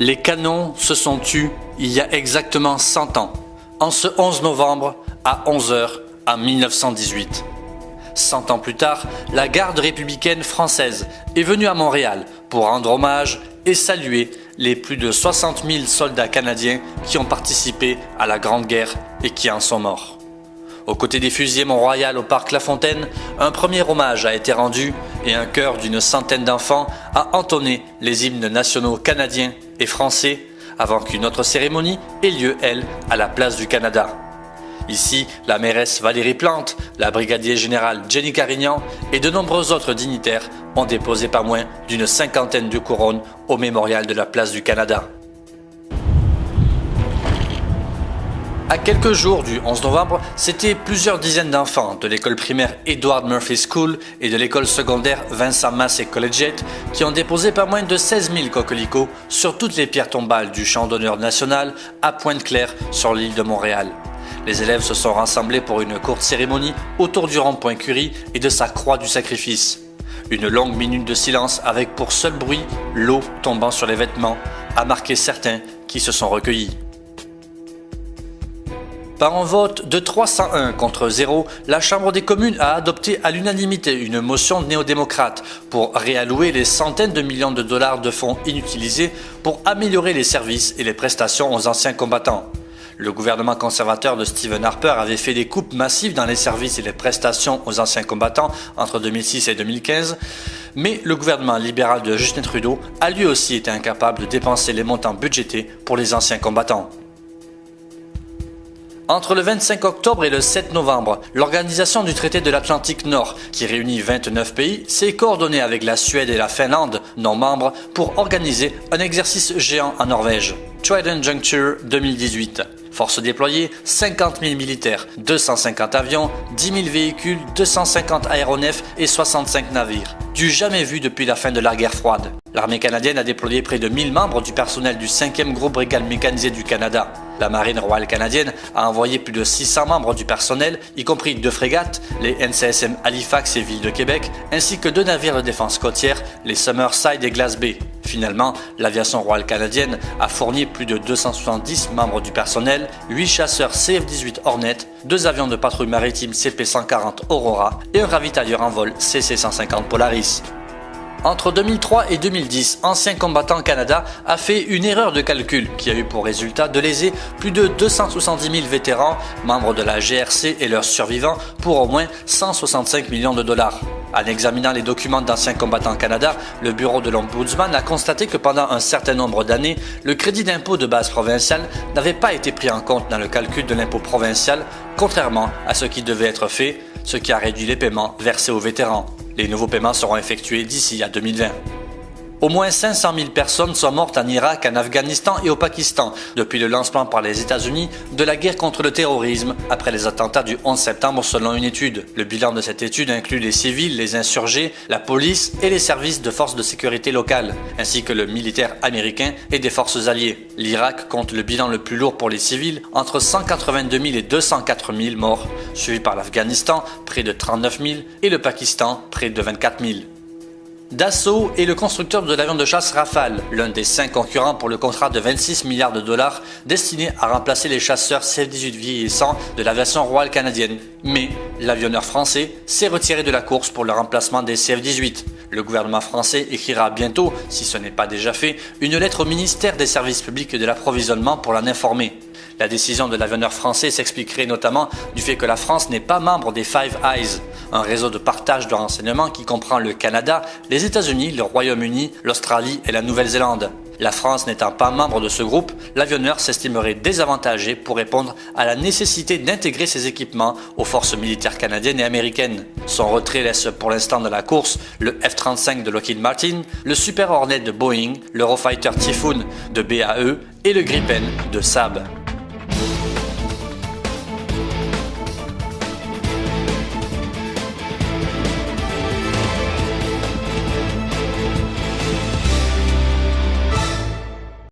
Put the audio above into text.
Les canons se sont tus il y a exactement 100 ans, en ce 11 novembre à 11h en 1918. 100 ans plus tard, la garde républicaine française est venue à Montréal pour rendre hommage et saluer les plus de 60 000 soldats canadiens qui ont participé à la Grande Guerre et qui en sont morts. Aux côtés des fusillés Mont-Royal au parc La Fontaine, un premier hommage a été rendu et un chœur d'une centaine d'enfants a entonné les hymnes nationaux canadiens et français avant qu'une autre cérémonie ait lieu, elle, à la place du Canada. Ici, la mairesse Valérie Plante, la brigadier générale Jenny Carignan et de nombreux autres dignitaires ont déposé pas moins d'une cinquantaine de couronnes au mémorial de la place du Canada. À quelques jours du 11 novembre, c'était plusieurs dizaines d'enfants de l'école primaire Edward Murphy School et de l'école secondaire Vincent Massey Collegiate qui ont déposé pas moins de 16 000 coquelicots sur toutes les pierres tombales du champ d'honneur national à Pointe-Claire sur l'île de Montréal. Les élèves se sont rassemblés pour une courte cérémonie autour du rond-point Curie et de sa croix du sacrifice. Une longue minute de silence avec pour seul bruit l'eau tombant sur les vêtements a marqué certains qui se sont recueillis. Par un vote de 301 contre 0, la Chambre des communes a adopté à l'unanimité une motion néo-démocrate pour réallouer les centaines de millions de dollars de fonds inutilisés pour améliorer les services et les prestations aux anciens combattants. Le gouvernement conservateur de Stephen Harper avait fait des coupes massives dans les services et les prestations aux anciens combattants entre 2006 et 2015, mais le gouvernement libéral de Justin Trudeau a lui aussi été incapable de dépenser les montants budgétés pour les anciens combattants. Entre le 25 octobre et le 7 novembre, l'Organisation du traité de l'Atlantique Nord, qui réunit 29 pays, s'est coordonnée avec la Suède et la Finlande, non membres, pour organiser un exercice géant en Norvège. Trident Juncture 2018. Force déployée, 50 000 militaires, 250 avions, 10 000 véhicules, 250 aéronefs et 65 navires. Du jamais vu depuis la fin de la guerre froide. L'armée canadienne a déployé près de 1000 membres du personnel du 5e groupe brigade mécanisé du Canada. La Marine royale canadienne a envoyé plus de 600 membres du personnel, y compris 2 frégates, les NCSM Halifax et Ville de Québec, ainsi que 2 navires de défense côtière, les Summerside et Glass Bay. Finalement, l'aviation royale canadienne a fourni plus de 270 membres du personnel, 8 chasseurs CF-18 Hornet, 2 avions de patrouille maritime CP-140 Aurora et un ravitailleur en vol CC-150 Polaris. Entre 2003 et 2010, Anciens combattants Canada a fait une erreur de calcul qui a eu pour résultat de léser plus de 270 000 vétérans, membres de la GRC et leurs survivants pour au moins 165 millions de dollars. En examinant les documents d'Anciens combattants Canada, le bureau de l'Ombudsman a constaté que pendant un certain nombre d'années, le crédit d'impôt de base provinciale n'avait pas été pris en compte dans le calcul de l'impôt provincial, contrairement à ce qui devait être fait, ce qui a réduit les paiements versés aux vétérans. Les nouveaux paiements seront effectués d'ici à 2020. Au moins 500 000 personnes sont mortes en Irak, en Afghanistan et au Pakistan depuis le lancement par les États-Unis de la guerre contre le terrorisme après les attentats du 11 septembre selon une étude. Le bilan de cette étude inclut les civils, les insurgés, la police et les services de forces de sécurité locales, ainsi que le militaire américain et des forces alliées. L'Irak compte le bilan le plus lourd pour les civils, entre 182 000 et 204 000 morts, suivi par l'Afghanistan, près de 39 000, et le Pakistan, près de 24 000. Dassault est le constructeur de l'avion de chasse Rafale, l'un des 5 concurrents pour le contrat de 26 milliards de dollars destiné à remplacer les chasseurs CF-18 vieillissants de l'aviation royale canadienne. Mais l'avionneur français s'est retiré de la course pour le remplacement des CF-18. Le gouvernement français écrira bientôt, si ce n'est pas déjà fait, une lettre au ministère des Services publics et de l'approvisionnement pour l'en informer. La décision de l'avionneur français s'expliquerait notamment du fait que la France n'est pas membre des Five Eyes, un réseau de partage de renseignements qui comprend le Canada, les États-Unis, le Royaume-Uni, l'Australie et la Nouvelle-Zélande. La France n'étant pas membre de ce groupe, l'avionneur s'estimerait désavantagé pour répondre à la nécessité d'intégrer ses équipements aux forces militaires canadiennes et américaines. Son retrait laisse pour l'instant de la course le F-35 de Lockheed Martin, le Super Hornet de Boeing, l'Eurofighter Typhoon de BAE et le Gripen de Saab.